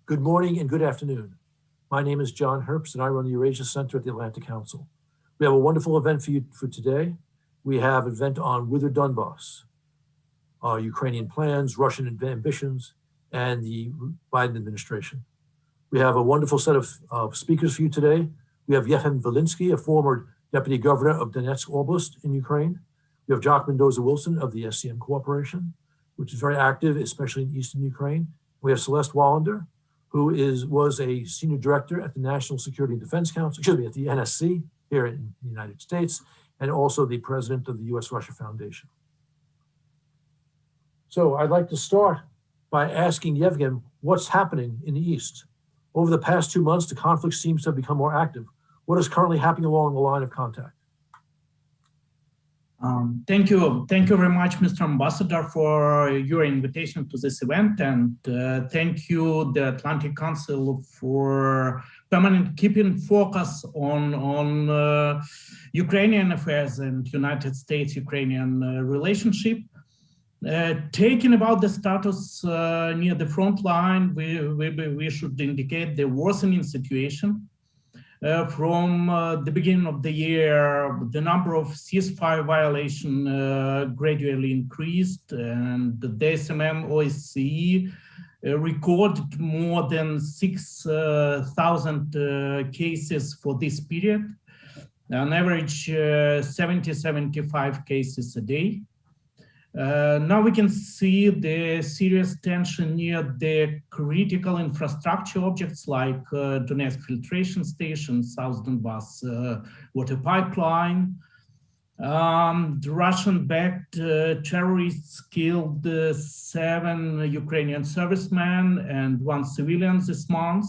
Good morning and good afternoon. My name is John Herbst and I run the Eurasia Center at the Atlantic Council. We have a wonderful event for you for today. We have an event on Whither the Donbas, Ukrainian plans, Russian ambitions, and the Biden administration. We have a wonderful set of speakers for you today. We have Yefim Volinsky, a former deputy governor of Donetsk Oblast in Ukraine. We have Jock Mendoza-Wilson of the SCM Corporation, which is very active, especially in Eastern Ukraine. We have Celeste Wallander, who was a senior director at the National Security and Defense Council, at the NSC here in the United States, and also the president of the U.S. Russia Foundation. So I'd like to start by asking Yevgen what's happening in the East. Over the past 2 months, the conflict seems to have become more active. What is currently happening along the line of contact? Thank you very much, Mr. Ambassador, for your invitation to this event, and thank you, the Atlantic Council, for keeping focus on Ukrainian affairs and United States-Ukrainian relationship. Taking about the status near the front line, we should indicate the worsening situation. From the beginning of the year, the number of ceasefire violations gradually increased, and the SMM OSCE recorded more than 6,000 cases for this period, on average 70-75 cases a day. Now we can see the serious tension near the critical infrastructure objects like Donetsk filtration station, South Donbas water pipeline. The Russian-backed terrorists killed 7 Ukrainian servicemen and 1 civilian this month.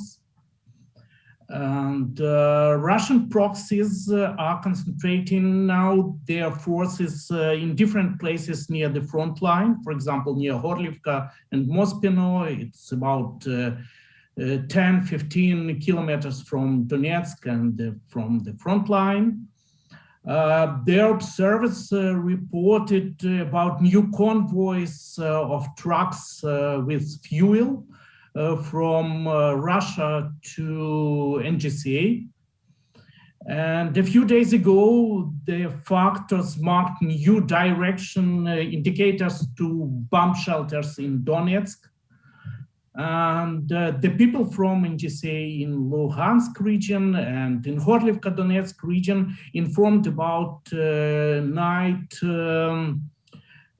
And Russian proxies are concentrating now their forces in different places near the front line. For example, near Horlivka and Mospino, it's about 10-15 kilometers from Donetsk and from the front line. Their observers reported about new convoys of trucks with fuel from Russia to NGCA. And a few days ago, the factors marked new direction indicators to bomb shelters in Donetsk. And the people from NGCA in Luhansk region and in Horlivka Donetsk region informed about night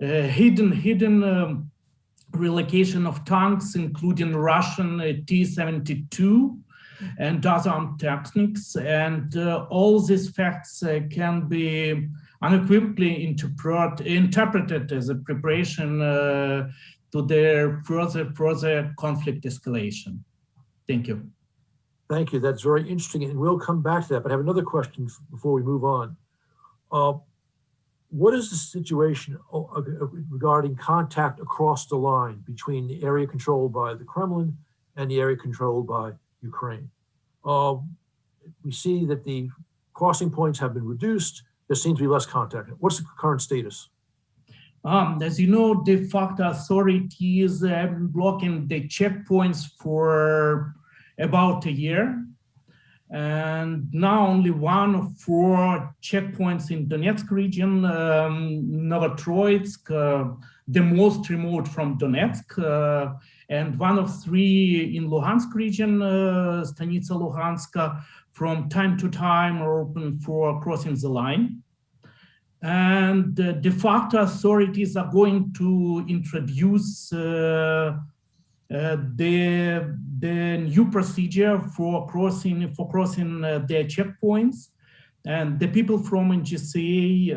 hidden relocation of tanks, including Russian T-72 and other armed techniques. And all these facts can be unequivocally interpreted as a preparation to their further conflict escalation. Thank you. Thank you. That's very interesting. And we'll come back to that. But I have another question before we move on. What is the situation regarding contact across the line between the area controlled by the Kremlin and the area controlled by Ukraine? We see that the crossing points have been reduced. There seems to be less contact. What's the current status? As you know, de facto authorities have been blocking the checkpoints for about a year. And now only 1 of 4 checkpoints in Donetsk region, Novotroitsk, the most remote from Donetsk, and 1 of 3 in Luhansk region, Stanitsa Luhanska, from time to time are open for crossing the line. And de facto authorities are going to introduce the new procedure for crossing their checkpoints, and the people from NGCA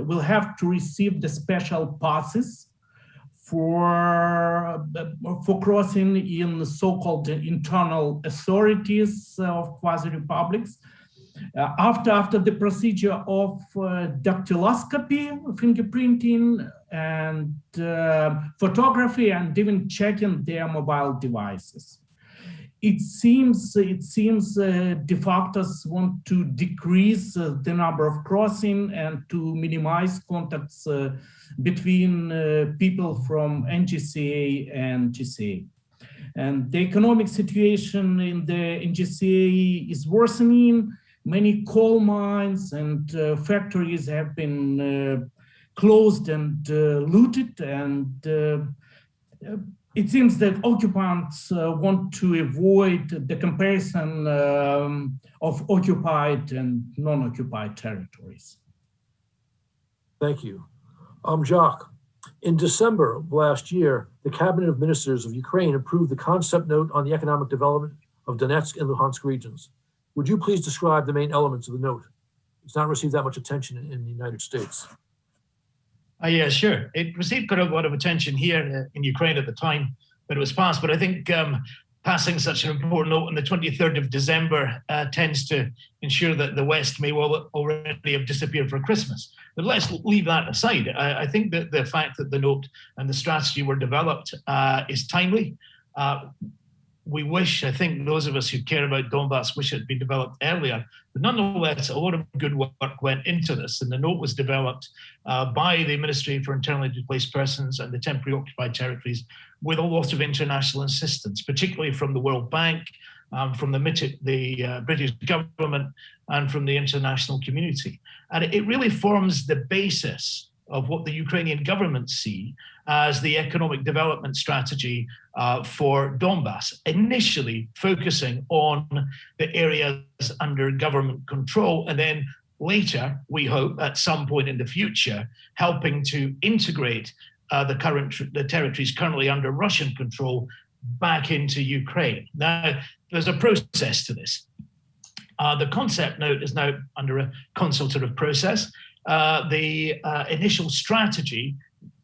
will have to receive the special passes for crossing in so-called internal authorities of quasi-republics. After the procedure of dactyloscopy, fingerprinting, and photography, and even checking their mobile devices. It seems de factos want to decrease the number of crossing and to minimize contacts between people from NGCA and GCA. And the economic situation in the NGCA is worsening. Many coal mines and factories have been closed and looted, and it seems that occupants want to avoid the comparison of occupied and non-occupied territories. Thank you. Jacques, in December of last year, the Cabinet of Ministers of Ukraine approved the concept note on the economic development of Donetsk and Luhansk regions. Would you please describe the main elements of the note? It's not received that much attention in the United States. Yeah, sure. It received quite a lot of attention here in Ukraine at the time that it was passed, but I think passing such an important note on the 23rd of December tends to ensure that the West may well already have disappeared for Christmas. But let's leave that aside. I think that the fact that the note and the strategy were developed is timely. We wish, I think those of us who care about Donbas wish it had been developed earlier, but nonetheless, a lot of good work went into this, and the note was developed by the Ministry for Internally Displaced Persons and the Temporary Occupied Territories with a lot of international assistance, particularly from the World Bank, from the British government, and from the international community. And it really forms the basis of what the Ukrainian government see as the economic development strategy for Donbas, initially focusing on the areas under government control, and then later, we hope, at some point in the future, helping to integrate the territories currently under Russian control back into Ukraine. Now, there's a process to this. The concept note is now under a consultative process. The initial strategy,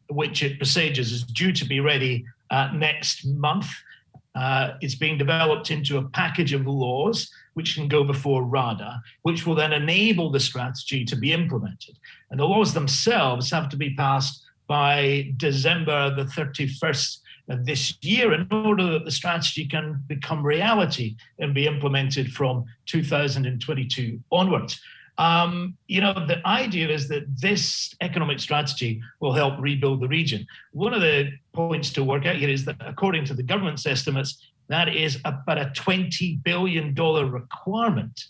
which it presages is due to be ready next month, it's being developed into a package of laws which can go before Rada, which will then enable the strategy to be implemented. And the laws themselves have to be passed by December the 31st of this year in order that the strategy can become reality and be implemented from 2022 onwards. The idea is that this economic strategy will help rebuild the region. One of the points to work out here is that according to the government's estimates, that is about a $20 billion requirement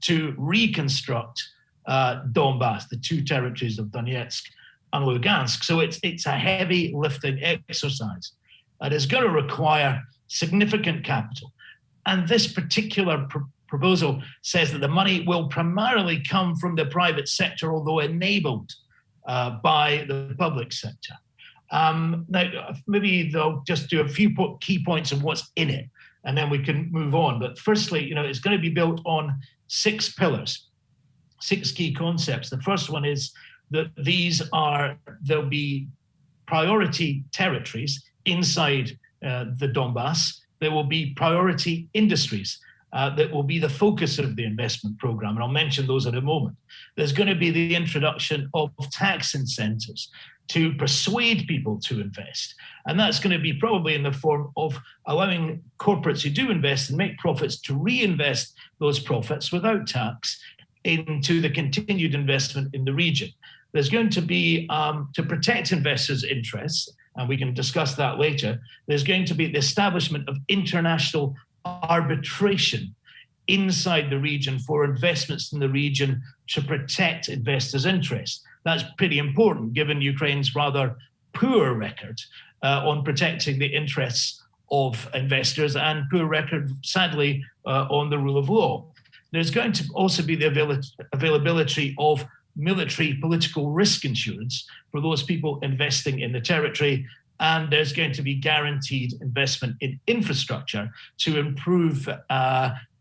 to reconstruct Donbas, the two territories of Donetsk and Lugansk. So it's a heavy lifting exercise. It is going to require significant capital. And this particular proposal says that the money will primarily come from the private sector, although enabled by the public sector. Now, maybe they'll just do a few key points of what's in it, and then we can move on. But firstly, it's going to be built on 6 pillars, 6 key concepts. The first one is that there'll be priority territories inside the Donbas. There will be priority industries that will be the focus of the investment program, and I'll mention those in a moment. There's going to be the introduction of tax incentives to persuade people to invest, and that's going to be probably in the form of allowing corporates who do invest and make profits to reinvest those profits without tax into the continued investment in the region. There's going to be, to protect investors' interests, and we can discuss that later, there's going to be the establishment of international arbitration inside the region for investments in the region to protect investors' interests. That's pretty important given Ukraine's rather poor record on protecting the interests of investors and poor record, sadly, on the rule of law. There's going to also be the availability of military political risk insurance for those people investing in the territory. And there's going to be guaranteed investment in infrastructure to improve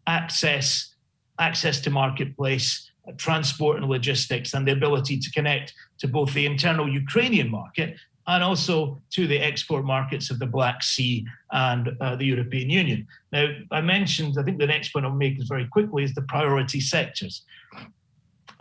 access to marketplace, transport and logistics, and the ability to connect to both the internal Ukrainian market and also to the export markets of the Black Sea and the European Union. Now, I think the next point I'll make is very quickly is the priority sectors.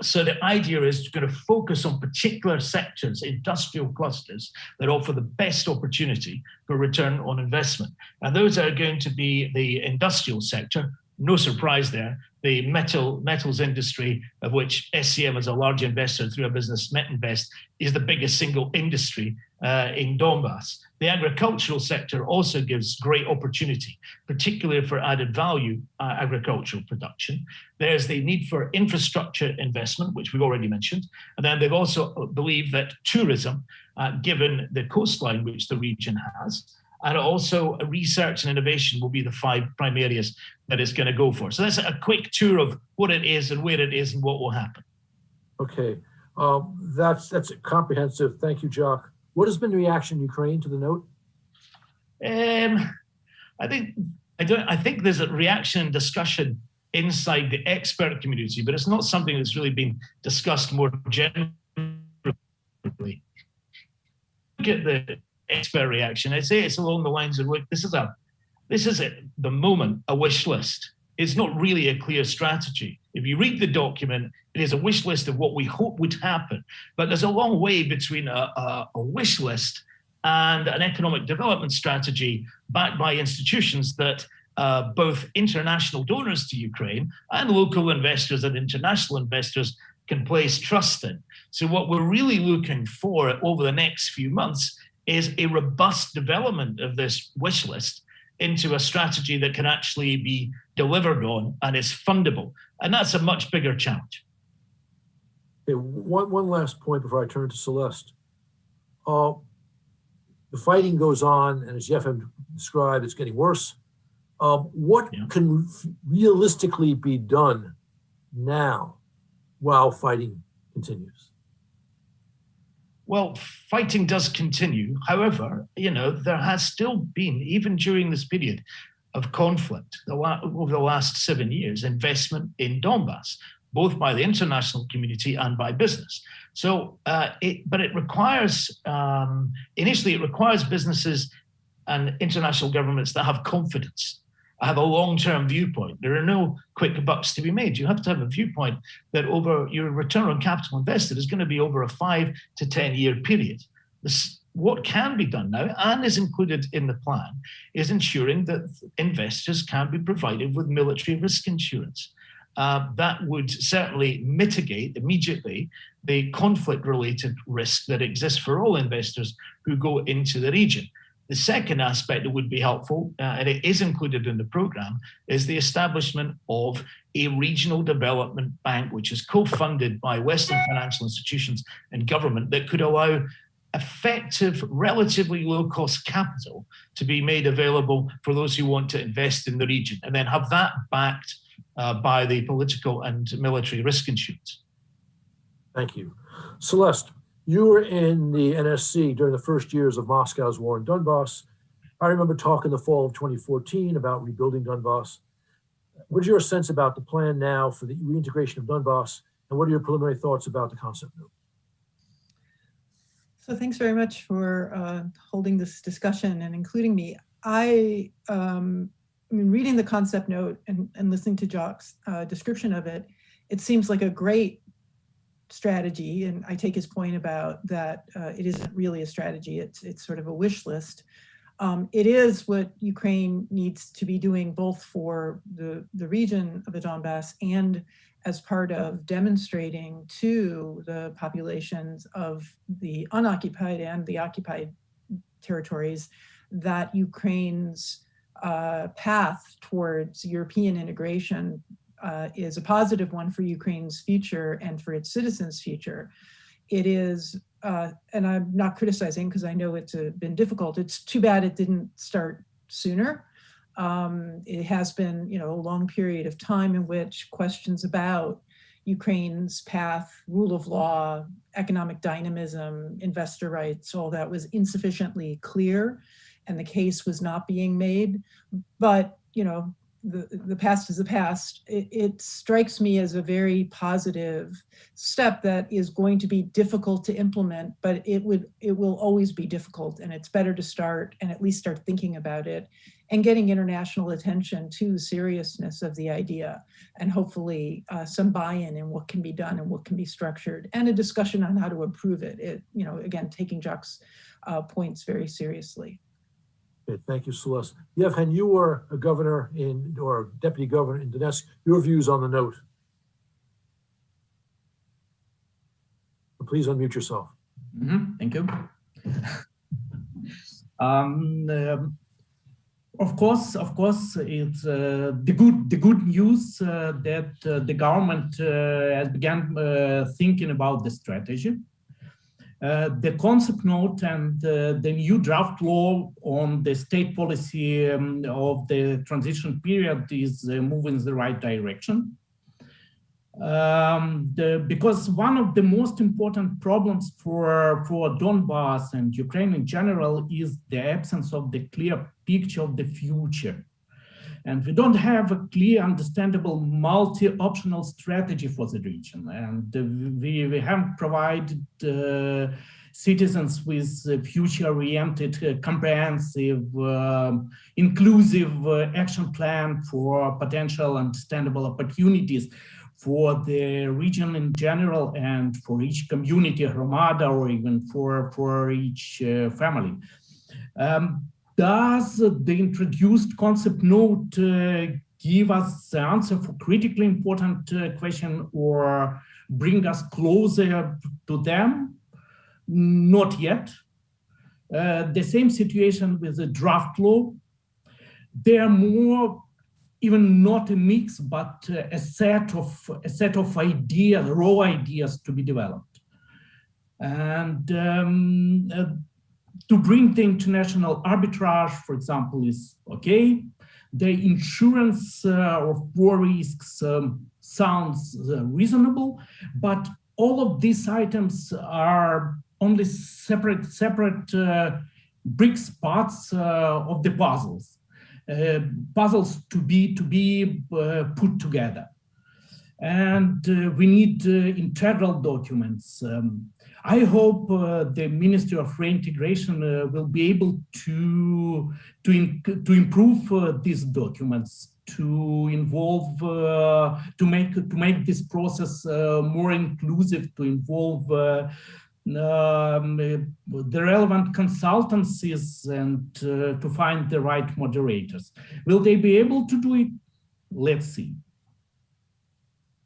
So the idea is going to focus on particular sectors, industrial clusters that offer the best opportunity for return on investment. And those are going to be the industrial sector, no surprise there, the metals industry, of which SCM is a large investor through a business, Metinvest, is the biggest single industry in Donbas. The agricultural sector also gives great opportunity, particularly for added value agricultural production. There's the need for infrastructure investment, which we've already mentioned. And then they've also believed that tourism, given the coastline which the region has, and also research and innovation will be the 5 prime areas that it's going to go for. So that's a quick tour of what it is and where it is and what will happen. Okay, that's comprehensive. Thank you, Jacques. What has been the reaction in Ukraine to the note? I think there's a reaction and discussion inside the expert community, but it's not something that's really been discussed more generally. Look at the expert reaction. I say it's along the lines of, look, this is at the moment a wish list. It's not really a clear strategy. If you read the document, it is a wish list of what we hope would happen. But there's a long way between a wish list and an economic development strategy backed by institutions that both international donors to Ukraine and local investors and international investors can place trust in. So what we're really looking for over the next few months is a robust development of this wish list into a strategy that can actually be delivered on and is fundable. And that's a much bigger challenge. Okay, one last point before I turn to Celeste. The fighting goes on, and as Yefim described, it's getting worse. What can realistically be done now while fighting continues? Well, fighting does continue. However, there has still been, even during this period of conflict over the last 7 years, investment in Donbas, both by the international community and by business. So, but it requires, initially it requires businesses and international governments that have confidence, have a long-term viewpoint. There are no quick bucks to be made. You have to have a viewpoint that over your return on capital invested is going to be over a 5 to 10 year period. What can be done now, and is included in the plan, is ensuring that investors can be provided with military risk insurance. That would certainly mitigate immediately the conflict-related risk that exists for all investors who go into the region. The second aspect that would be helpful, and it is included in the program, is the establishment of a regional development bank, which is co-funded by Western financial institutions and government, that could allow effective, relatively low-cost capital to be made available for those who want to invest in the region, and then have that backed by the political and military risk insurance. Thank you. Celeste, you were in the NSC during the first years of Moscow's war in Donbas. I remember talking in the fall of 2014 about rebuilding Donbas. What is your sense about the plan now for the reintegration of Donbas, and what are your preliminary thoughts about the concept note? So thanks very much for holding this discussion and including me. I mean, reading the concept note and listening to Jacques' description of it, it seems like a great strategy, and I take his point about that it isn't really a strategy, it's sort of a wish list. It is what Ukraine needs to be doing both for the region of the Donbas and as part of demonstrating to the populations of the unoccupied and the occupied territories that Ukraine's path towards European integration is a positive one for Ukraine's future and for its citizens' future. It is, and I'm not criticizing because I know it's been difficult. It's too bad it didn't start sooner. It has been, a long period of time in which questions about Ukraine's path, rule of law, economic dynamism, investor rights, all that was insufficiently clear, and the case was not being made. But, the past is the past. It strikes me as a very positive step that is going to be difficult to implement, but it will always be difficult, and it's better to start and at least start thinking about it and getting international attention to the seriousness of the idea, and hopefully some buy-in in what can be done and what can be structured, and a discussion on how to improve it. Again, taking Jacques' points very seriously. Okay, thank you, Celeste. Yevhen, you were a governor or deputy governor in Donetsk. Your views on the note. Please unmute yourself. Thank you. Of course, it's the good news that the government has begun thinking about the strategy. The concept note and the new draft law on the state policy of the transition period is moving in the right direction. Because one of the most important problems for Donbas and Ukraine in general is the absence of the clear picture of the future. And we don't have a clear, understandable, multi-optional strategy for the region. And we haven't provided citizens with future-oriented, comprehensive, inclusive action plan for potential understandable opportunities for the region in general and for each community, Hromada, or even for each family. Does the introduced concept note give us the answer for critically important question or bring us closer to them? Not yet. The same situation with the draft law. They are more, even not a mix, but a set of ideas, raw ideas to be developed. And to bring the international arbitrage, for example, is okay. The insurance of war risks sounds reasonable, but all of these items are only separate bricks, parts of the puzzles. Puzzles to be put together. And we need integral documents. I hope the Ministry of Reintegration will be able to improve these documents, to involve, to make this process more inclusive, to involve the relevant consultancies and to find the right moderators. Will they be able to do it? Let's see.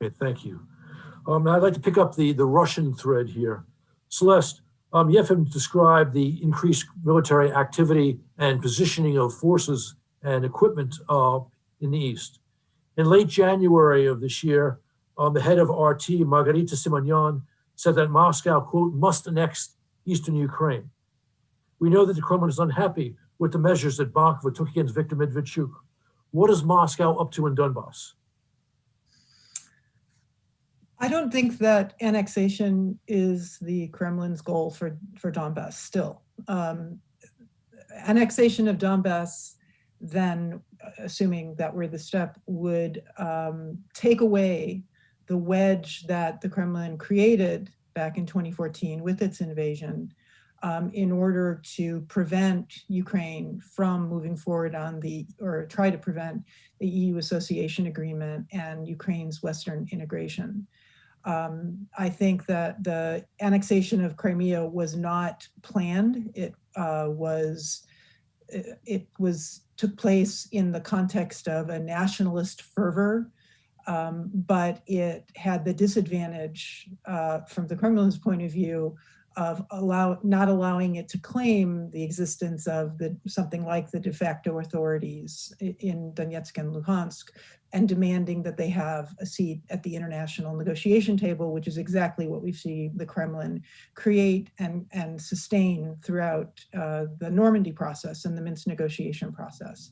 Okay, thank you. I'd like to pick up the Russian thread here. Celeste, Yevhen described the increased military activity and positioning of forces and equipment in the East. In late January of this year, the head of RT, Margarita Simonyan, said that Moscow, quote, must annex eastern Ukraine. We know that the Kremlin is unhappy with the measures that Bakhmut took against Viktor Medvedchuk. What is Moscow up to in Donbas? I don't think that annexation is the Kremlin's goal for Donbas still. Annexation of Donbas, then, assuming that were the step, would take away the wedge that the Kremlin created back in 2014 with its invasion in order to prevent Ukraine from moving forward on or try to prevent the EU association agreement and Ukraine's Western integration. I think that the annexation of Crimea was not planned. It took place in the context of a nationalist fervor, but it had the disadvantage from the Kremlin's point of view of not allowing it to claim the existence of something like the de facto authorities in Donetsk and Luhansk, and demanding that they have a seat at the international negotiation table, which is exactly what we see the Kremlin create and sustain throughout the Normandy process and the Minsk negotiation process.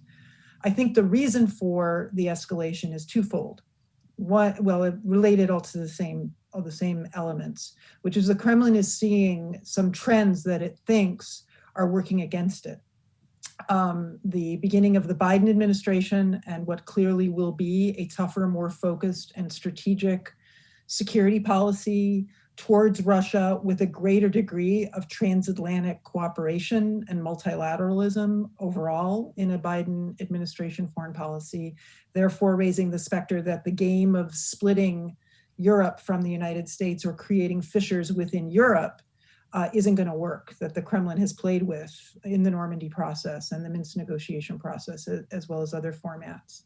I think the reason for the escalation is twofold. It related all to the same elements, which is the Kremlin is seeing some trends that it thinks are working against it. The beginning of the Biden administration and what clearly will be a tougher, more focused and strategic security policy towards Russia with a greater degree of transatlantic cooperation and multilateralism overall in a Biden administration foreign policy, therefore raising the specter that the game of splitting Europe from the United States or creating fissures within Europe isn't going to work, that the Kremlin has played with in the Normandy process and the Minsk negotiation process, as well as other formats.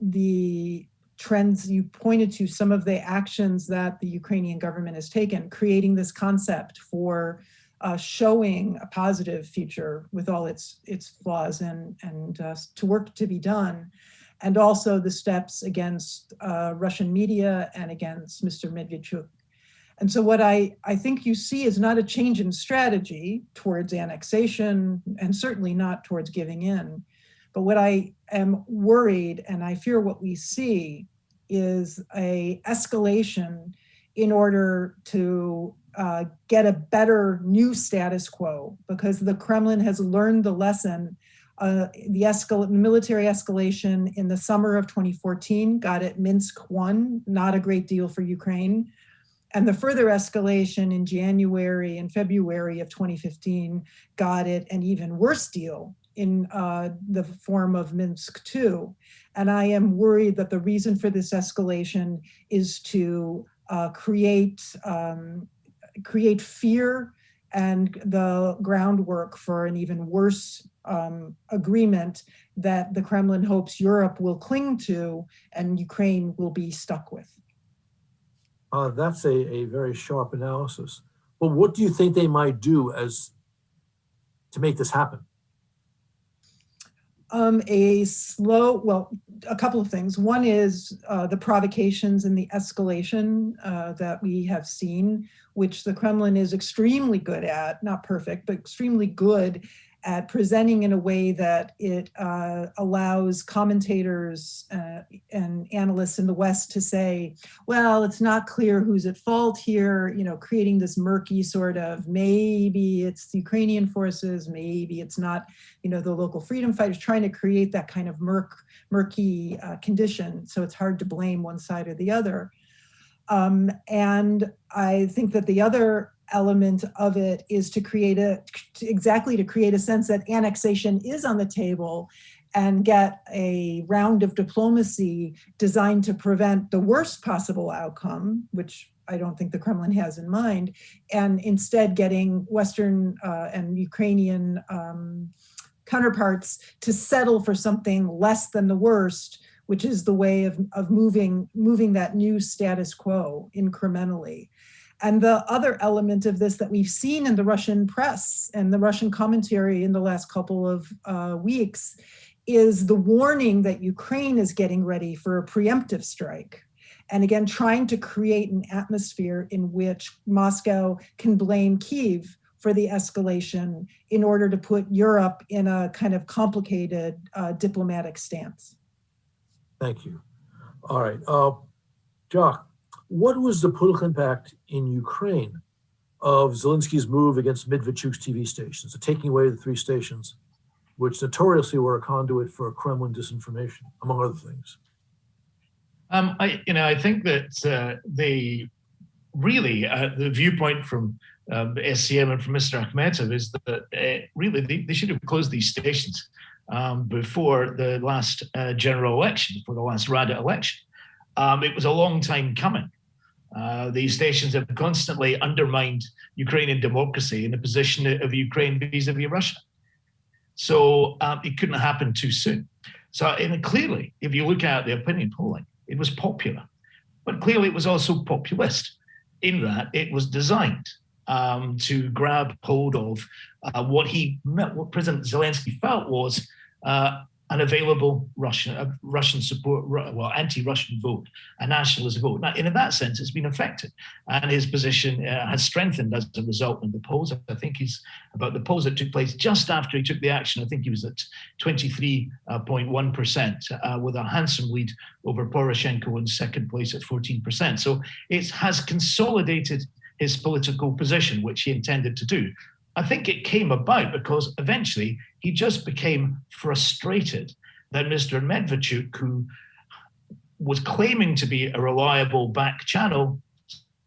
The trends you pointed to, some of the actions that the Ukrainian government has taken, creating this concept for showing a positive future with all its flaws and to work to be done, and also the steps against Russian media and against Mr. Medvedchuk. And so what I think you see is not a change in strategy towards annexation, and certainly not towards giving in. But what I am worried, and I fear what we see, is a escalation in order to get a better new status quo, because the Kremlin has learned the lesson. The military escalation in the summer of 2014 got it Minsk 1, not a great deal for Ukraine. And the further escalation in January and February of 2015 got it an even worse deal in the form of Minsk 2. And I am worried that the reason for this escalation is to create fear and the groundwork for an even worse agreement that the Kremlin hopes Europe will cling to and Ukraine will be stuck with. That's a very sharp analysis. Well, what do you think they might do to make this happen? A couple of things. One is the provocations and the escalation that we have seen, which the Kremlin is extremely good at, not perfect, but extremely good at presenting in a way that it allows commentators and analysts in the West to say, well, it's not clear who's at fault here, creating this murky sort of, maybe it's the Ukrainian forces, maybe it's not, the local freedom fighters, trying to create that kind of murky condition. So it's hard to blame one side or the other. And I think that the other element of it is to create a sense that annexation is on the table and get a round of diplomacy designed to prevent the worst possible outcome, which I don't think the Kremlin has in mind, and instead getting Western and Ukrainian counterparts to settle for something less than the worst, which is the way of moving that new status quo incrementally. And the other element of this that we've seen in the Russian press and the Russian commentary in the last couple of weeks is the warning that Ukraine is getting ready for a preemptive strike. And again, trying to create an atmosphere in which Moscow can blame Kyiv for the escalation in order to put Europe in a kind of complicated diplomatic stance. Thank you. All right. Jacques, what was the political impact in Ukraine of Zelensky's move against Medvedchuk's TV stations, the taking away the 3 stations, which notoriously were a conduit for Kremlin disinformation, among other things? I think that the viewpoint from SCM and from Mr. Akhmetov is that really they should have closed these stations before the last general election, before the last Rada election. It was a long time coming. These stations have constantly undermined Ukrainian democracy and the position of Ukraine vis-a-vis Russia. So it couldn't happen too soon. So clearly, if you look at the opinion polling, it was popular. But clearly it was also populist in that it was designed to grab hold of what President Zelensky felt was an available Russian support, anti-Russian vote, a nationalist vote. Now, in that sense, it's been affected, and his position has strengthened as a result of the polls. I think the polls that took place just after he took the action. I think he was at 23.1%, with a handsome lead over Poroshenko in second place at 14%. So it has consolidated his political position, which he intended to do. I think it came about because eventually he just became frustrated that Mr. Medvedchuk, who was claiming to be a reliable back channel,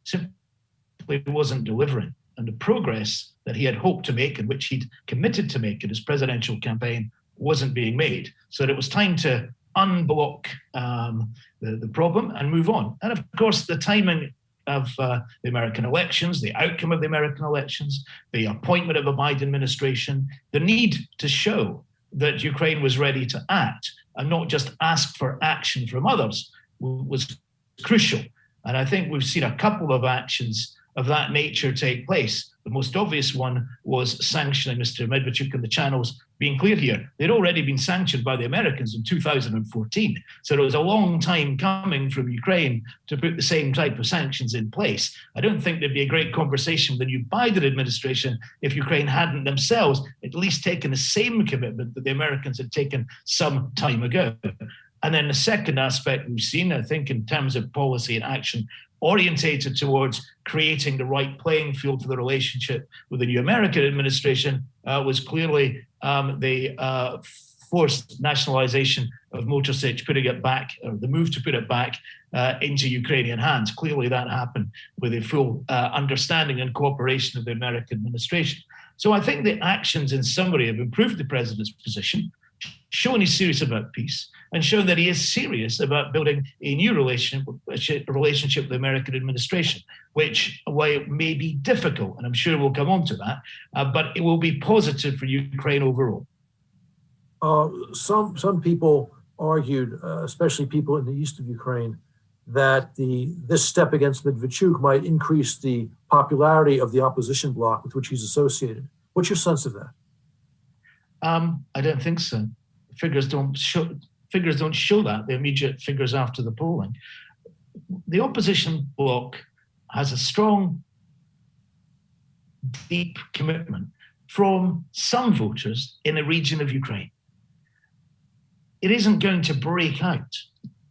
simply wasn't delivering. And the progress that he had hoped to make and which he'd committed to make in his presidential campaign wasn't being made. So it was time to unblock the problem and move on. And of course, the timing the American elections, the outcome of the American elections, the appointment of a Biden administration, the need to show that Ukraine was ready to act and not just ask for action from others was crucial. And I think we've seen a couple of actions of that nature take place. The most obvious one was sanctioning Mr. Medvedchuk and the channels. Being clear here, they'd already been sanctioned by the Americans in 2014. So it was a long time coming from Ukraine to put the same type of sanctions in place. I don't think there'd be a great conversation with the new Biden administration if Ukraine hadn't themselves at least taken the same commitment that the Americans had taken some time ago. And then the second aspect we've seen, I think, in terms of policy and action, orientated towards creating the right playing field for the relationship with the new American administration, was clearly the forced nationalization of Motor Sich, putting it back, or the move to put it back into Ukrainian hands. Clearly that happened with a full understanding and cooperation of the American administration. So I think the actions in summary have improved the president's position, shown he's serious about peace, and shown that he is serious about building a new relationship with the American administration, which, while it may be difficult, and I'm sure we'll come on to that, but it will be positive for Ukraine overall. Some people argued, especially people in the east of Ukraine, that this step against Medvedchuk might increase the popularity of the opposition bloc with which he's associated. What's your sense of that? I don't think so. Figures don't show that, the immediate figures after the polling. The opposition bloc has a strong, deep commitment from some voters in a region of Ukraine. It isn't going to break out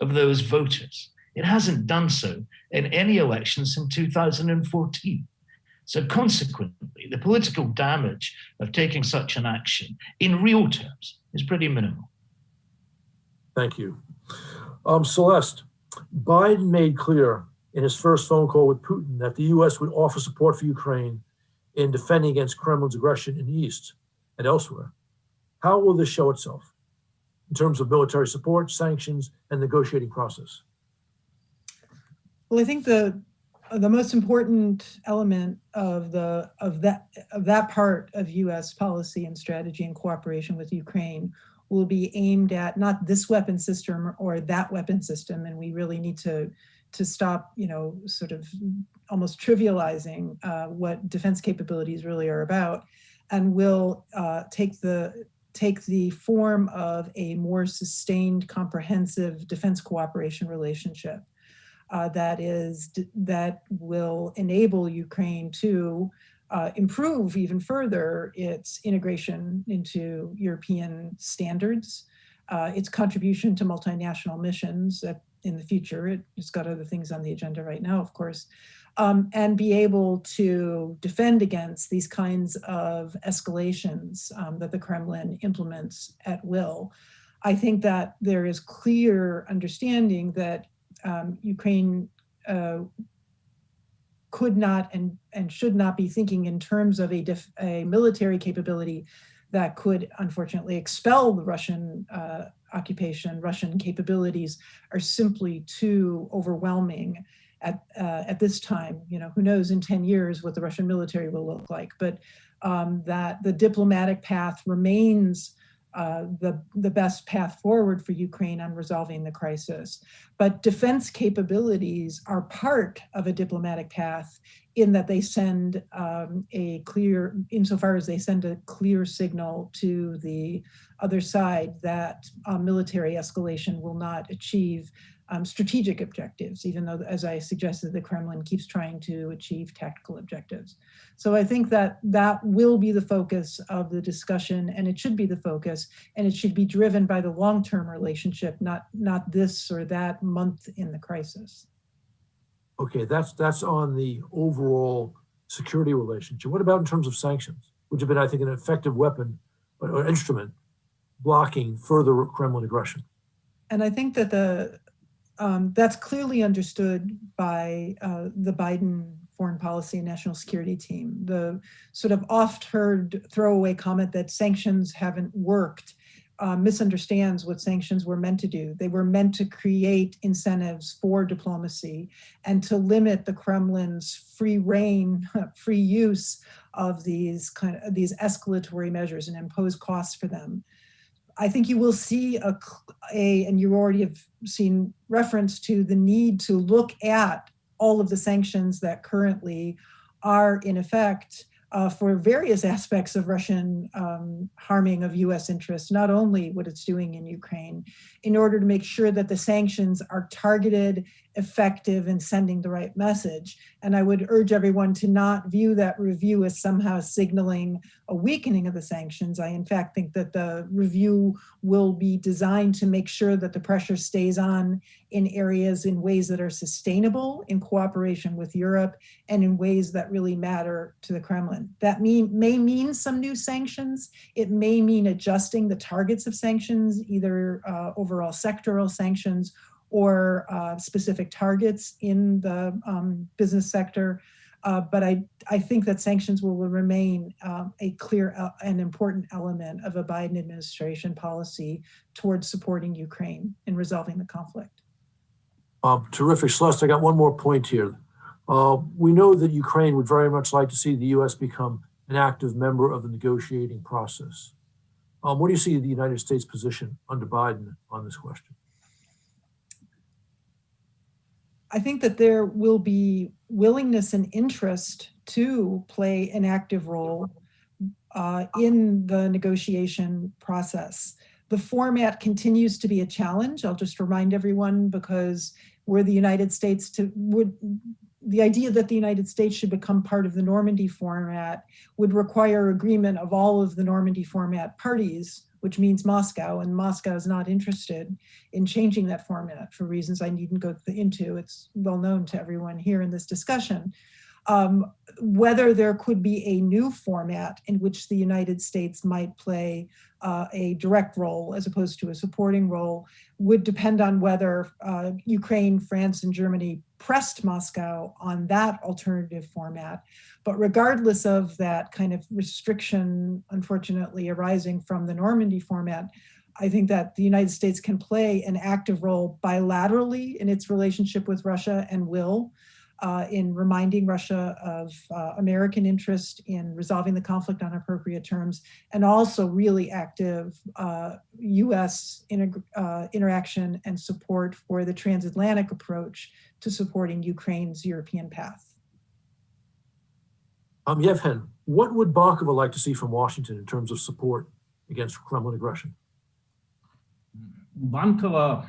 of those voters. It hasn't done so in any election since 2014. So consequently, the political damage of taking such an action in real terms is pretty minimal. Thank you. Celeste, Biden made clear in his first phone call with Putin that the U.S. would offer support for Ukraine in defending against Kremlin's aggression in the East and elsewhere. How will this show itself in terms of military support, sanctions, and negotiating process? Well, I think the most important element of that part of U.S. policy and strategy and cooperation with Ukraine will be aimed at not this weapon system or that weapon system, and we really need to stop, sort of almost trivializing what defense capabilities really are about, and will take the form of a more sustained, comprehensive defense cooperation relationship. That will enable Ukraine to improve even further its integration into European standards, its contribution to multinational missions in the future. It's got other things on the agenda right now, of course, and be able to defend against these kinds of escalations that the Kremlin implements at will. I think that there is clear understanding that Ukraine could not and should not be thinking in terms of a military capability that could unfortunately expel the Russian occupation. Russian capabilities are simply too overwhelming at this time. Who knows in 10 years what the Russian military will look like, but that the diplomatic path remains the best path forward for Ukraine on resolving the crisis. But defense capabilities are part of a diplomatic path in that they send insofar as they send a clear signal to the other side that military escalation will not achieve strategic objectives, even though, as I suggested, the Kremlin keeps trying to achieve tactical objectives. So I think that will be the focus of the discussion, and it should be the focus, and it should be driven by the long-term relationship, not this or that month in the crisis. Okay, that's on the overall security relationship. What about in terms of sanctions, which have been, I think, an effective weapon or instrument blocking further Kremlin aggression? And I think that that's clearly understood by the Biden foreign policy and national security team. The sort of oft heard throwaway comment that sanctions haven't worked misunderstands what sanctions were meant to do. They were meant to create incentives for diplomacy and to limit the Kremlin's free reign, free use of these escalatory measures and impose costs for them. I think you will see and you already have seen reference to the need to look at all of the sanctions that currently are in effect for various aspects of Russian harming of US interests, not only what it's doing in Ukraine, in order to make sure that the sanctions are targeted, effective, and sending the right message. And I would urge everyone to not view that review as somehow signaling a weakening of the sanctions. I, in fact, think that the review will be designed to make sure that the pressure stays on in areas in ways that are sustainable in cooperation with Europe and in ways that really matter to the Kremlin. That may mean some new sanctions. It may mean adjusting the targets of sanctions, either overall sectoral sanctions or specific targets in the business sector. But I think that sanctions will remain a clear and important element of a Biden administration policy towards supporting Ukraine in resolving the conflict. Terrific. Celeste, I got one more point here. We know that Ukraine would very much like to see the U.S. become an active member of the negotiating process. What do you see the United States position under Biden on this question? I think that there will be willingness and interest to play an active role in the negotiation process. The format continues to be a challenge. I'll just remind everyone, because we're the United States, the idea that the United States should become part of the Normandy format would require agreement of all of the Normandy format parties, which means Moscow, and Moscow is not interested in changing that format for reasons I needn't go into. It's well known to everyone here in this discussion. Whether there could be a new format in which the United States might play a direct role as opposed to a supporting role would depend on whether Ukraine, France, and Germany pressed Moscow on that alternative format. But regardless of that kind of restriction, unfortunately, arising from the Normandy format, I think that the United States can play an active role bilaterally in its relationship with Russia and will, in reminding Russia of American interest in resolving the conflict on appropriate terms, and also really active US interaction and support for the transatlantic approach to supporting Ukraine's European path. Yevhen, what would Bankova like to see from Washington in terms of support against Kremlin aggression? Bankova,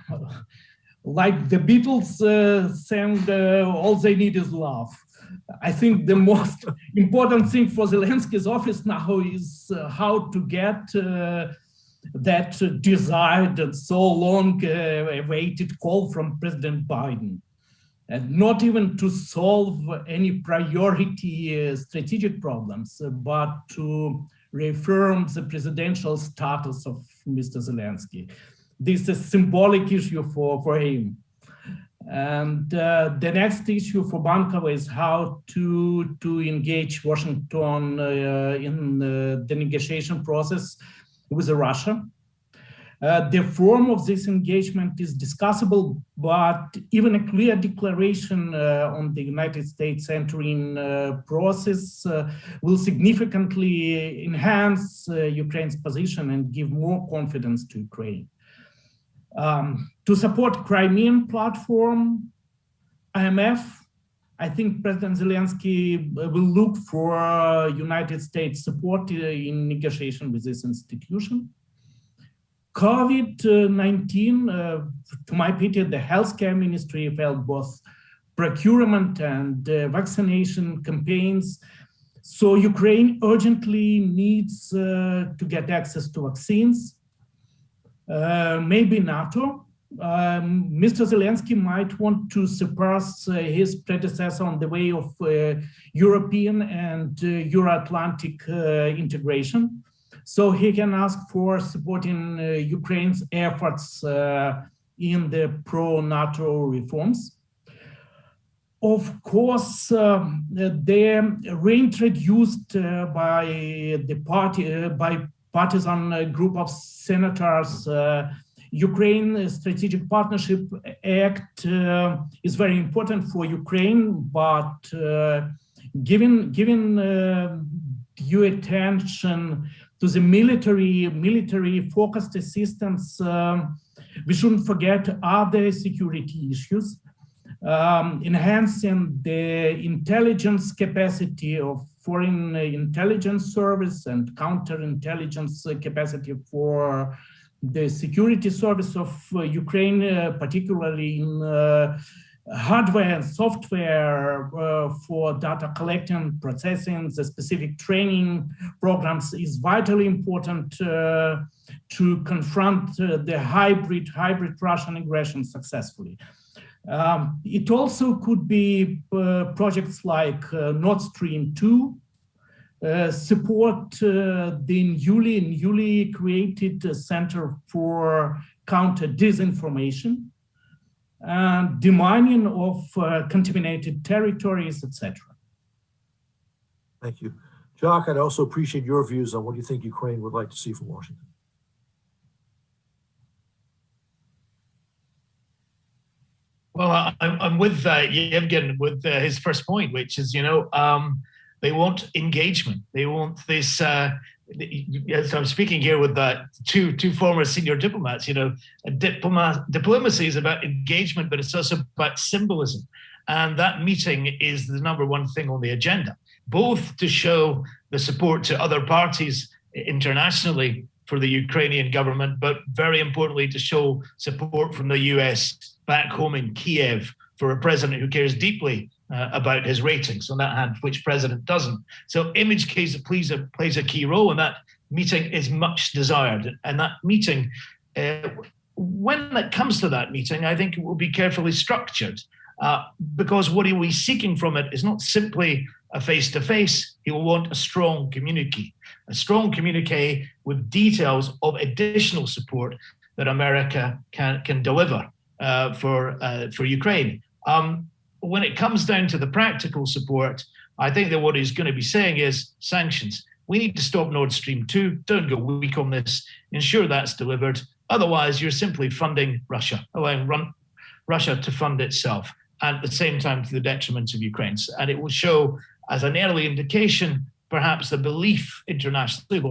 like the Beatles sang, all they need is love. I think the most important thing for Zelensky's office now is how to get that desired and so long awaited call from President Biden. And not even to solve any priority strategic problems, but to reaffirm the presidential status of Mr. Zelensky. This is a symbolic issue for him. And the next issue for Bankova is how to engage Washington in the negotiation process with Russia. The form of this engagement is discussable, but even a clear declaration on the United States entering process will significantly enhance Ukraine's position and give more confidence to Ukraine. To support Crimean platform, IMF, I think President Zelensky will look for United States support in negotiation with this institution. COVID-19, to my pity, the healthcare ministry failed both procurement and vaccination campaigns. So Ukraine urgently needs to get access to vaccines. Maybe NATO. Mr. Zelensky might want to surpass his predecessor on the way of European and Euro-Atlantic integration. So he can ask for supporting Ukraine's efforts in the pro-NATO reforms. Of course, they're reintroduced by the party, by partisan group of senators. Ukraine Strategic Partnership Act is very important for Ukraine, but given due attention to the military focused assistance, we shouldn't forget other security issues. Enhancing the intelligence capacity of foreign intelligence service and counterintelligence capacity for the security service of Ukraine, particularly in hardware and software for data collecting, processing, the specific training programs is vitally important to confront the hybrid Russian aggression successfully. It also could be projects like Nord Stream 2, support the newly created Center for Counter Disinformation, and demining of contaminated territories, etc. Thank you. Jacques, I'd also appreciate your views on what you think Ukraine would like to see from Washington. Well, I'm with Yevgen with his first point, which is, they want engagement. They want this, as I'm speaking here with two former senior diplomats, diplomacy is about engagement, but it's also about symbolism. And that meeting is the number one thing on the agenda, both to show the support to other parties internationally for the Ukrainian government, but very importantly, to show support from the US back home in Kyiv for a president who cares deeply about his ratings. On that hand, which president doesn't? So image case plays a key role, and that meeting is much desired. And that meeting, when it comes to that meeting, I think it will be carefully structured, because what he will be seeking from it is not simply a face-to-face. He will want a strong communique with details of additional support that America can deliver for Ukraine. When it comes down to the practical support, I think that what he's going to be saying is sanctions. We need to stop Nord Stream 2. Don't go weak on this. Ensure that's delivered. Otherwise, you're simply funding Russia, allowing Russia to fund itself, and at the same time to the detriment of Ukraine. And it will show as an early indication, perhaps the belief internationally,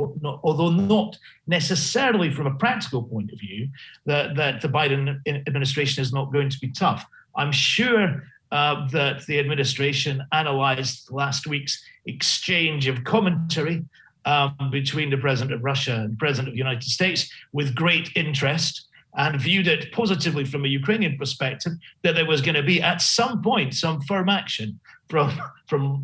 although not necessarily from a practical point of view, that the Biden administration is not going to be tough. I'm sure that the administration analyzed last week's exchange of commentary between the president of Russia and the president of the United States with great interest, and viewed it positively from a Ukrainian perspective, that there was going to be at some point some firm action from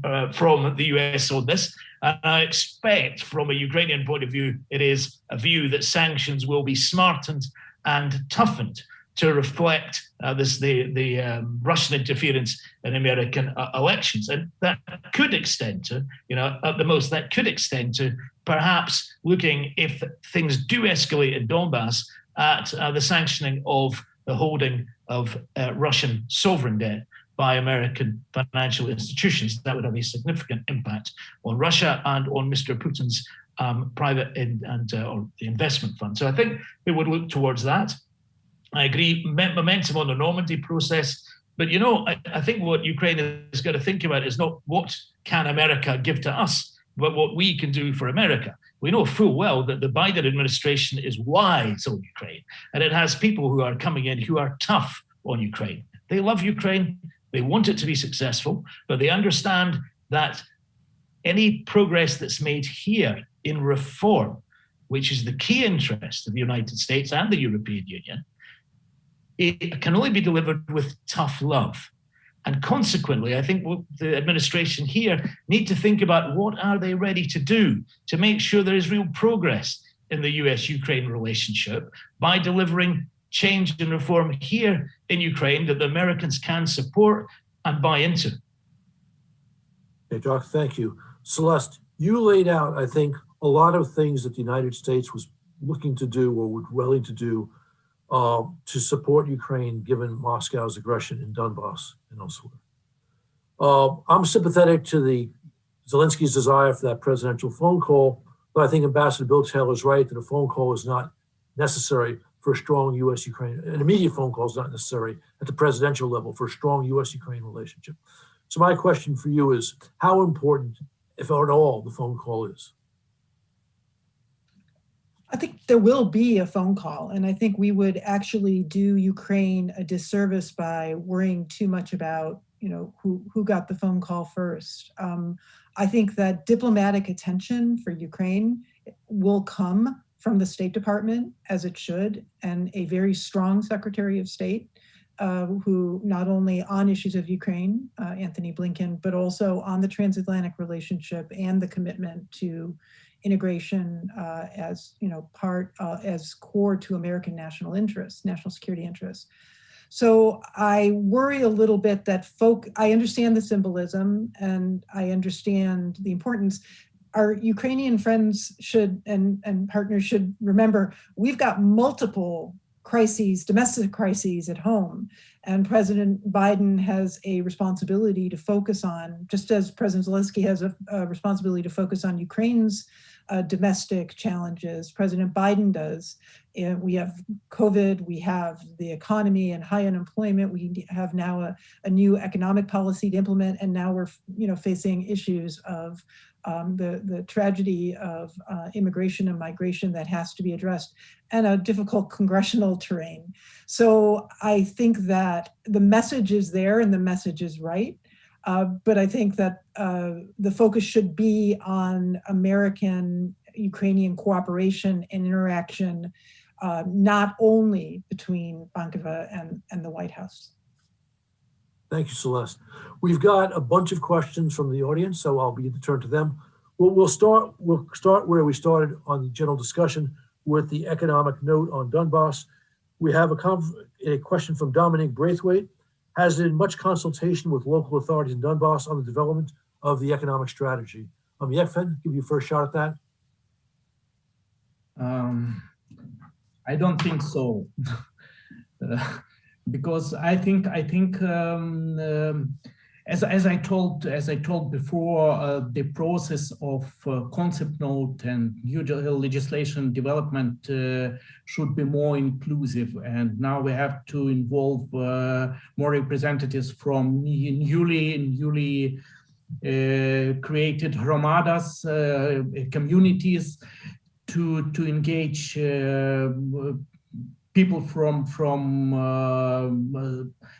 the US on this. And I expect from a Ukrainian point of view, it is a view that sanctions will be smartened and toughened to reflect the Russian interference in American elections. And that could extend to, at the most, that could extend to perhaps looking, if things do escalate in Donbas, at the sanctioning of the holding of Russian sovereign debt by American financial institutions. That would have a significant impact on Russia and on Mr. Putin's private or the investment fund. So I think we would look towards that. I agree, momentum on the Normandy process. But, I think what Ukraine is going to think about is not what can America give to us, but what we can do for America. We know full well that the Biden administration is wise on Ukraine, and it has people who are coming in who are tough on Ukraine. They love Ukraine. They want it to be successful, but they understand that any progress that's made here in reform, which is the key interest of the United States and the European Union, it can only be delivered with tough love. And consequently, I think what the administration here need to think about, what are they ready to do to make sure there is real progress in the US-Ukraine relationship by delivering change and reform here in Ukraine that the Americans can support and buy into. Okay, Doc, thank you. Celeste, you laid out, I think, a lot of things that the United States was looking to do or willing to do to support Ukraine, given Moscow's aggression in Donbas and elsewhere. I'm sympathetic to Zelensky's desire for that presidential phone call, But I think Ambassador Bill Taylor is right that a phone call is not necessary for a strong U.S.-Ukraine. An immediate phone call is not necessary at the presidential level for a strong U.S.-Ukraine relationship. So my question for you is, how important, if at all, the phone call is? I think there will be a phone call, and I think we would actually do Ukraine a disservice by worrying too much about, who got the phone call first. I think that diplomatic attention for Ukraine will come from the State Department, as it should, and a very strong Secretary of State, who not only on issues of Ukraine, Anthony Blinken, but also on the transatlantic relationship and the commitment to integration as as core to American national interests, national security interests. So I worry a little bit that I understand the symbolism and I understand the importance. Our Ukrainian friends and partners should remember, we've got multiple crises, domestic crises at home. And President Biden has a responsibility to focus on, just as President Zelensky has a responsibility to focus on Ukraine's domestic challenges, President Biden does. We have COVID, we have the economy and high unemployment. We have now a new economic policy to implement, and now we're facing issues of the tragedy of immigration and migration that has to be addressed, and a difficult congressional terrain. So I think that the message is there and the message is right. But I think that the focus should be on American-Ukrainian cooperation and interaction, not only between Bankova and the White House. Thank you, Celeste. We've got a bunch of questions from the audience, so I'll begin to turn to them. We'll start where we started on the general discussion with the economic note on Donbas. We have a question from Dominic Braithwaite. Has there been much consultation with local authorities in Donbas on the development of the economic strategy? Yevhen, give you a first shot at that. I don't think so, because I think as I told before, the process of concept note and new legislation development should be more inclusive, and now we have to involve more representatives from newly created hromadas, communities, to engage people from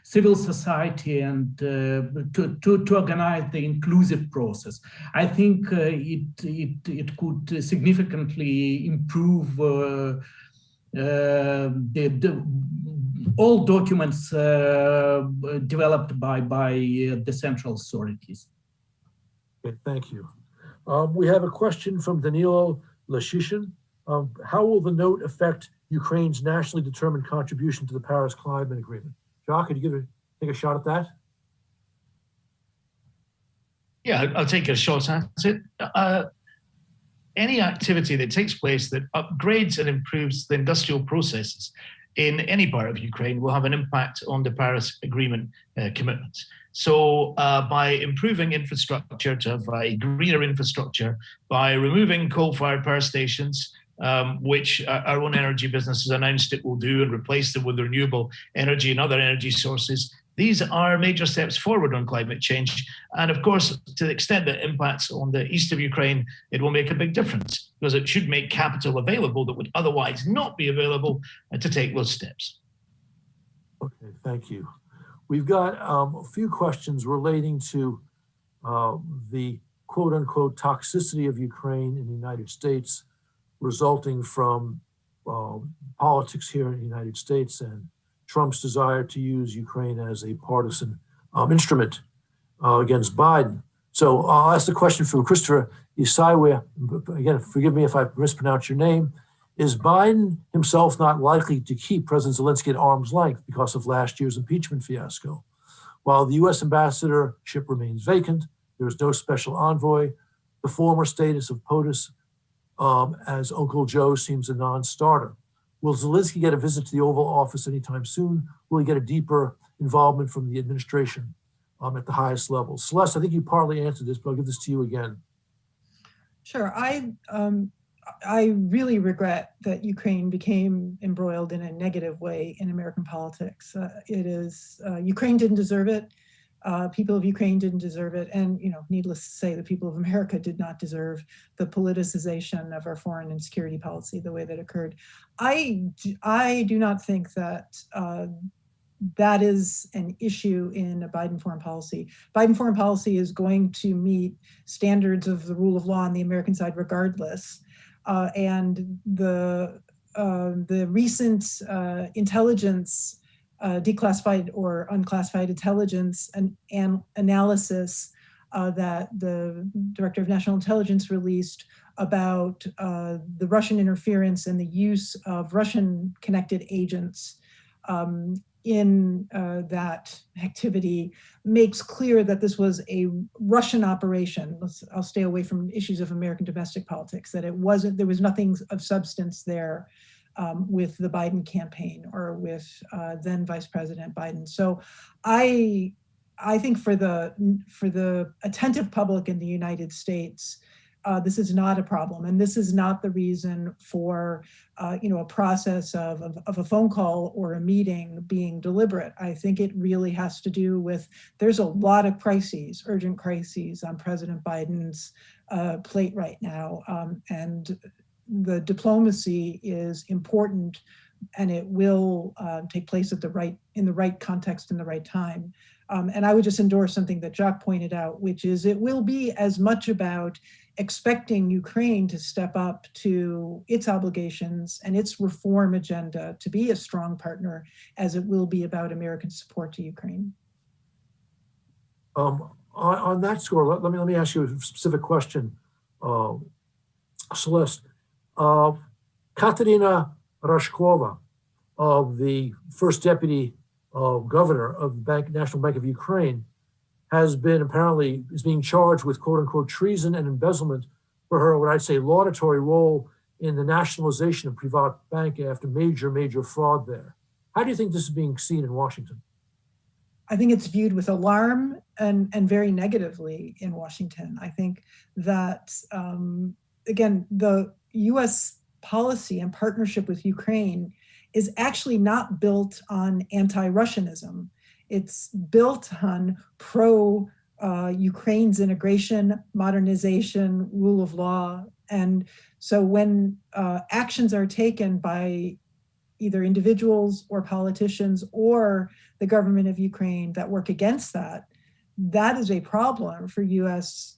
civil society and to organize the inclusive process. I think it could significantly improve all documents developed by the central authorities. Okay, thank you. We have a question from Danilo Lashishin. How will the note affect Ukraine's nationally determined contribution to the Paris Climate Agreement? Jacques, could you take a shot at that? Yeah, I'll take a shot at it. Any activity that takes place that upgrades and improves the industrial processes in any part of Ukraine will have an impact on the Paris Agreement commitments. So by improving infrastructure to have a greener infrastructure, by removing coal-fired power stations, which our own energy business has announced it will do, and replace them with renewable energy and other energy sources. These are major steps forward on climate change. And of course, to the extent that it impacts on the east of Ukraine, it will make a big difference, because it should make capital available that would otherwise not be available to take those steps. Okay, thank you. We've got a few questions relating to the quote unquote toxicity of Ukraine in the United States, resulting from politics here in the United States and Trump's desire to use Ukraine as a partisan instrument against Biden. So I'll ask the question from Christopher Isaiwe. Again, forgive me if I mispronounce your name. Is Biden himself not likely to keep President Zelensky at arm's length because of last year's impeachment fiasco? While the U.S. ambassadorship remains vacant, there is no special envoy. The former status of POTUS as Uncle Joe seems a non-starter. Will Zelensky get a visit to the Oval Office anytime soon? Will he get a deeper involvement from the administration at the highest levels? Celeste, I think you partly answered this, but I'll give this to you again. Sure. I really regret that Ukraine became embroiled in a negative way in American politics. Ukraine didn't deserve it. People of Ukraine didn't deserve it. And, needless to say, the people of America did not deserve the politicization of our foreign and security policy the way that occurred. I do not think that that is an issue in a Biden foreign policy. Biden foreign policy is going to meet standards of the rule of law on the American side regardless. And the recent intelligence, declassified or unclassified intelligence and analysis that the Director of National Intelligence released about the Russian interference and the use of Russian-connected agents in that activity makes clear that this was a Russian operation. I'll stay away from issues of American domestic politics, that there was nothing of substance there with the Biden campaign or with then Vice President Biden. So I think for the attentive public in the United States, this is not a problem, and this is not the reason for a process of a phone call or a meeting being deliberate. I think it really has to do with there's a lot of crises, urgent crises on President Biden's plate right now, and the diplomacy is important, and it will take place in the right context and the right time. And I would just endorse something that Jacques pointed out, which is it will be as much about expecting Ukraine to step up to its obligations and its reform agenda to be a strong partner as it will be about American support to Ukraine. On that score, let me ask you a specific question, Celeste. Katerina Rashkova, the first deputy governor of the National Bank of Ukraine, is being charged with quote unquote treason and embezzlement for her, what I'd say, laudatory role in the nationalization of Privat Bank after major fraud there. How do you think this is being seen in Washington? I think it's viewed with alarm and very negatively in Washington. I think that, again, the U.S. policy and partnership with Ukraine is actually not built on anti-Russianism. It's built on pro-Ukraine's integration, modernization, rule of law. And so when actions are taken by either individuals or politicians or the government of Ukraine that work against that, that is a problem for U.S.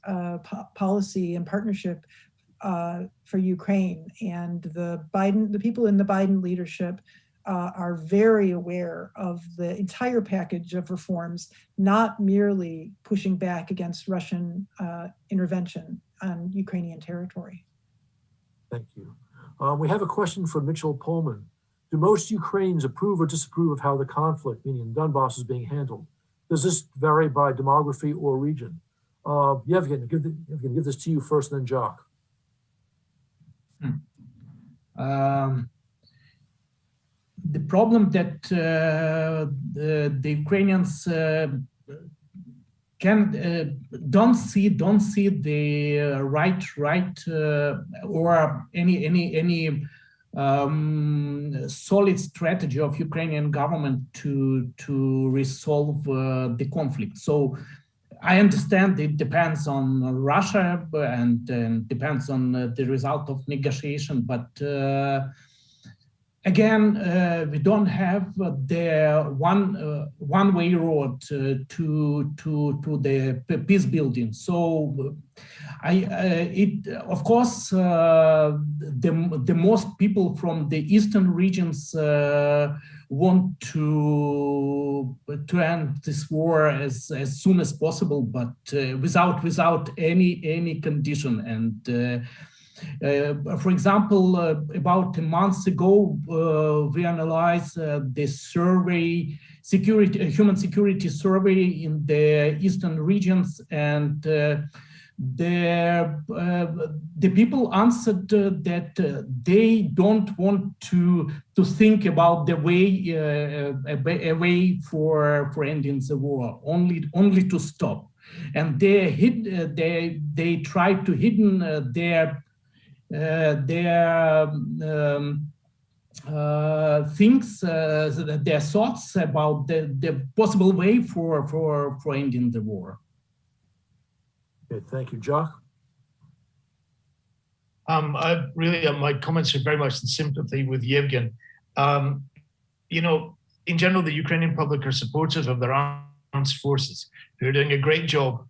Policy and partnership for Ukraine. And the people in the Biden leadership are very aware of the entire package of reforms, not merely pushing back against Russian intervention on Ukrainian territory. Thank you. We have a question from Mitchell Pullman. Do most Ukrainians approve or disapprove of how the conflict, meaning Donbas, is being handled? Does this vary by demography or region? Yevgen, give this to you first, then Jacques. The problem that the Ukrainians don't see the right or any solid strategy of Ukrainian government to resolve the conflict. So I understand it depends on Russia and depends on the result of negotiation, but again, we don't have the one-way road to the peace building. So, of course, the most people from the eastern regions want to end this war as soon as possible, but without any condition. And for example, about a month ago, we analyzed the survey, human security survey in the eastern regions, and the people answered that they don't want to think about the way a way for ending the war, only to stop, and they try to hidden their their their thoughts about the possible way for ending the war. Okay, thank you, Jock. My comments are very much in sympathy with Yevgen. You know, in general, the Ukrainian public are supportive of their armed forces, who are doing a great job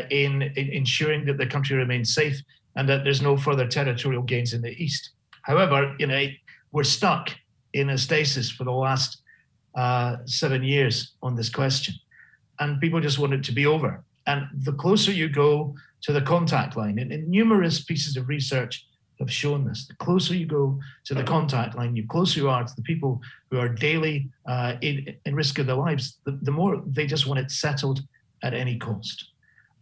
in ensuring that the country remains safe and that there's no further territorial gains in the east. However, you know, we're stuck in a stasis for the last 7 years on this question, and people just want it to be over. And the closer you go to the contact line, and numerous pieces of research have shown this, the closer you go to the contact line, the closer you are to the people who are daily in risk of their lives, the more they just want it settled at any cost.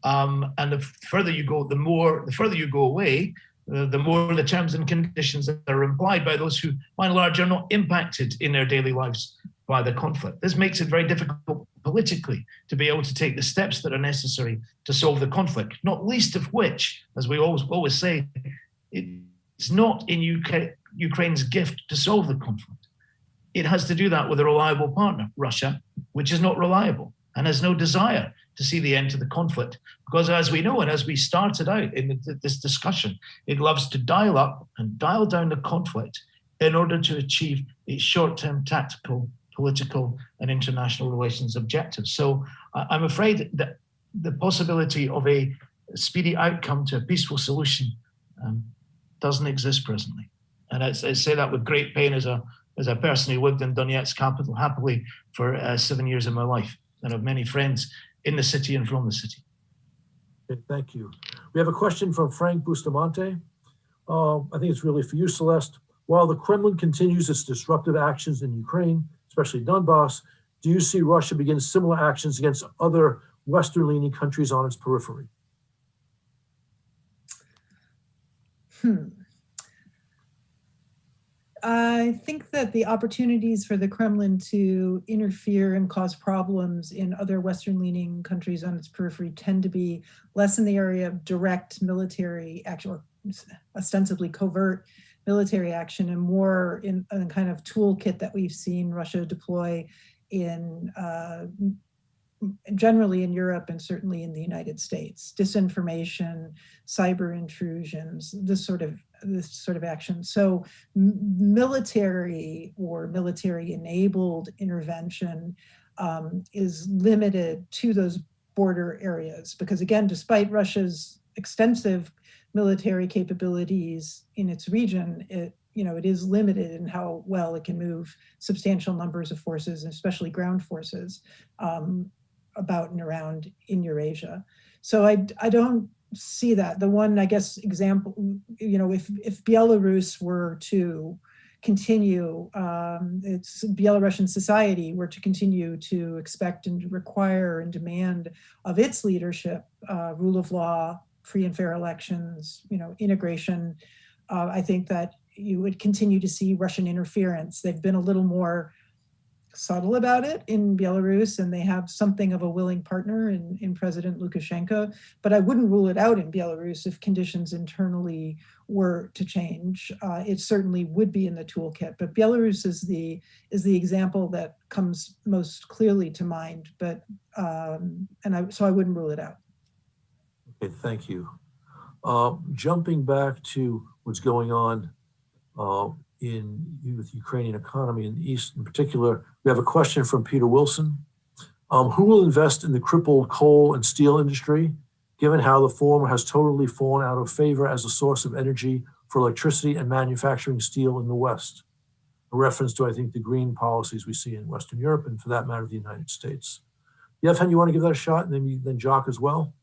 And the further you go, the further you go away, the more the terms and conditions that are implied by those who, by and large, are not impacted in their daily lives by the conflict. This makes it very difficult politically to be able to take the steps that are necessary to solve the conflict, not least of which, as we always say, it's not in Ukraine's gift to solve the conflict. It has to do that with a reliable partner, Russia, which is not reliable and has no desire to see the end to the conflict. Because as we know, and as we started out in this discussion, it loves to dial up and dial down the conflict in order to achieve its short-term tactical, political, and international relations objectives. So I'm afraid that the possibility of a speedy outcome to a peaceful solution doesn't exist presently. And I say that with great pain as a person who lived in Donetsk capital happily for 7 years of my life, and have many friends in the city and from the city. Okay, thank you. We have a question from Frank Bustamante. I think it's really for you, Celeste. While the Kremlin continues its disruptive actions in Ukraine, especially Donbas, do you see Russia begin similar actions against other Western-leaning countries on its periphery? I think that the opportunities for the Kremlin to interfere and cause problems in other Western-leaning countries on its periphery tend to be less in the area of direct military action, or ostensibly covert military action, and more in a kind of toolkit that we've seen Russia deploy in generally in Europe and certainly in the United States. Disinformation, cyber intrusions, this sort of action. So military or military-enabled intervention is limited to those border areas, because again, despite Russia's extensive military capabilities in its region, it is limited in how well it can move substantial numbers of forces, especially ground forces, about and around in Eurasia. So I don't see that. The one, I guess, example, if Belarus were to continue, it's Belarusian society were to continue to expect and require and demand of its leadership, rule of law, free and fair elections, integration, I think that you would continue to see Russian interference. They've been a little more subtle about it in Belarus, and they have something of a willing partner in President Lukashenko, but I wouldn't rule it out in Belarus if conditions internally were to change. It certainly would be in the toolkit, but Belarus is the example that comes most clearly to mind, but so I wouldn't rule it out. Okay, thank you. Jumping back to what's going on with Ukrainian economy in the East in particular, we have a question from Peter Wilson. Who will invest in the crippled coal and steel industry, given how the former has totally fallen out of favor as a source of energy for electricity and manufacturing steel in the West? A reference to, I think, the green policies we see in Western Europe, and for that matter, the United States. Yevhen, you want to give that a shot, and then Jock as well?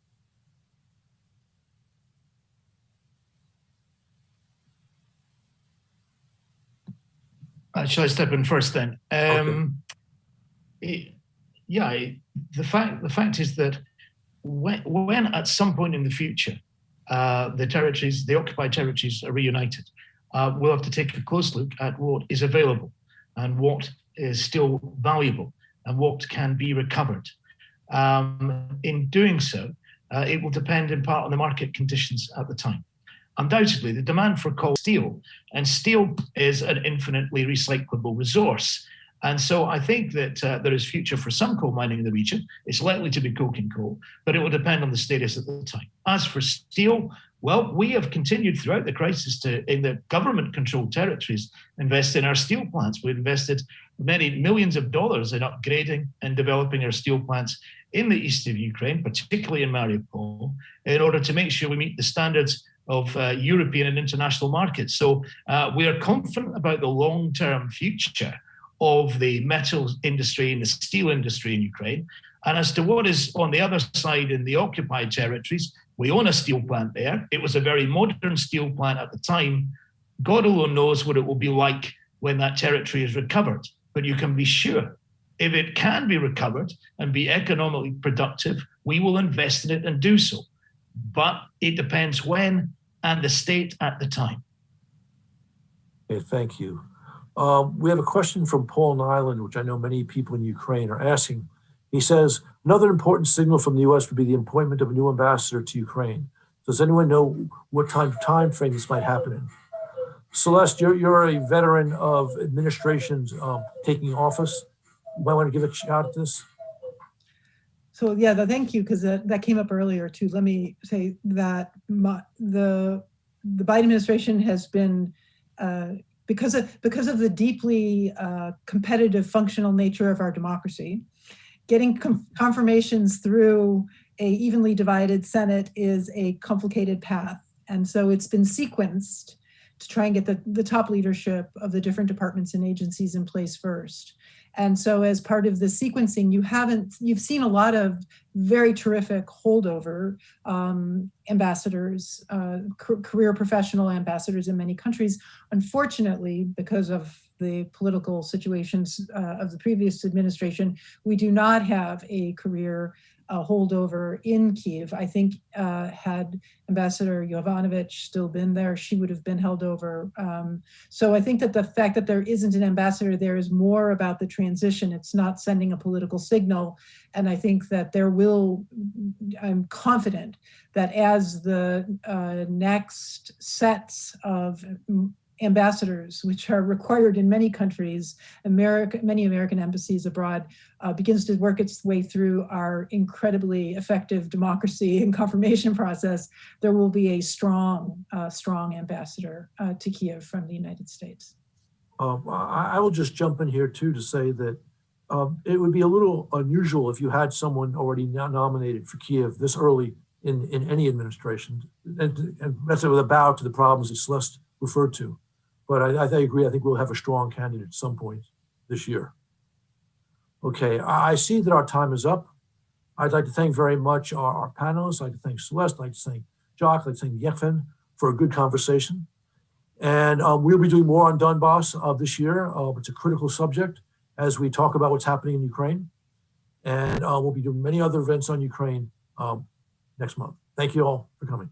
Shall I step in first then? Okay. The fact is that when at some point in the future the occupied territories are reunited, we'll have to take a close look at what is available and what is still valuable and what can be recovered. In doing so, it will depend in part on the market conditions at the time. undoubtedly the demand for coal steel, and steel is an infinitely recyclable resource. And so I think that there is future for some coal mining in the region. It's likely to be coking coal, but it will depend on the status at the time. As for steel, well, we have continued throughout the crisis to, in the government-controlled territories, invest in our steel plants. We invested many millions of dollars in upgrading and developing our steel plants in the east of Ukraine, particularly in Mariupol, in order to make sure we meet the standards of European and international markets. So we are confident about the long-term future of the metals industry and the steel industry in Ukraine. And as to what is on the other side in the occupied territories, we own a steel plant there. It was a very modern steel plant at the time. God alone knows what it will be like when that territory is recovered. But you can be sure, if it can be recovered and be economically productive, we will invest in it and do so. But it depends when and the state at the time. Okay, thank you. We have a question from Paul Nyland, which I know many people in Ukraine are asking. He says, another important signal from the U.S. would be the appointment of a new ambassador to Ukraine. Does anyone know what kind of time frame this might happen in? Celeste, you're a veteran of administrations taking office. You might want to give a shout at this. So yeah, thank you, because that came up earlier too. Let me say that the Biden administration has been, because of the deeply competitive functional nature of our democracy, getting confirmations through a evenly divided Senate is a complicated path. And so it's been sequenced to try and get the top leadership of the different departments and agencies in place first. And so as part of the sequencing, you've seen a lot of very terrific holdover ambassadors, career professional ambassadors in many countries. Unfortunately, because of the political situations of the previous administration, we do not have a career holdover in Kyiv. I think had Ambassador Yovanovitch still been there, she would have been held over. So I think that the fact that there isn't an ambassador there is more about the transition. It's not sending a political signal. And I think that I'm confident that as the next sets of ambassadors, which are required in many countries, many American embassies abroad, begins to work its way through our incredibly effective democracy and confirmation process, there will be a strong ambassador to Kyiv from the United States. I will just jump in here too to say that it would be a little unusual if you had someone already nominated for Kyiv this early in any administration, and that's with a bow to the problems that Celeste referred to. But I agree. I think we'll have a strong candidate at some point this year. Okay, I see that our time is up. I'd like to thank very much our panelists. I'd like to thank Celeste. I'd like to thank Jacques. I'd like to thank Yevhen for a good conversation. And we'll be doing more on Donbas this year. It's a critical subject as we talk about what's happening in Ukraine. And we'll be doing many other events on Ukraine next month. Thank you all for coming.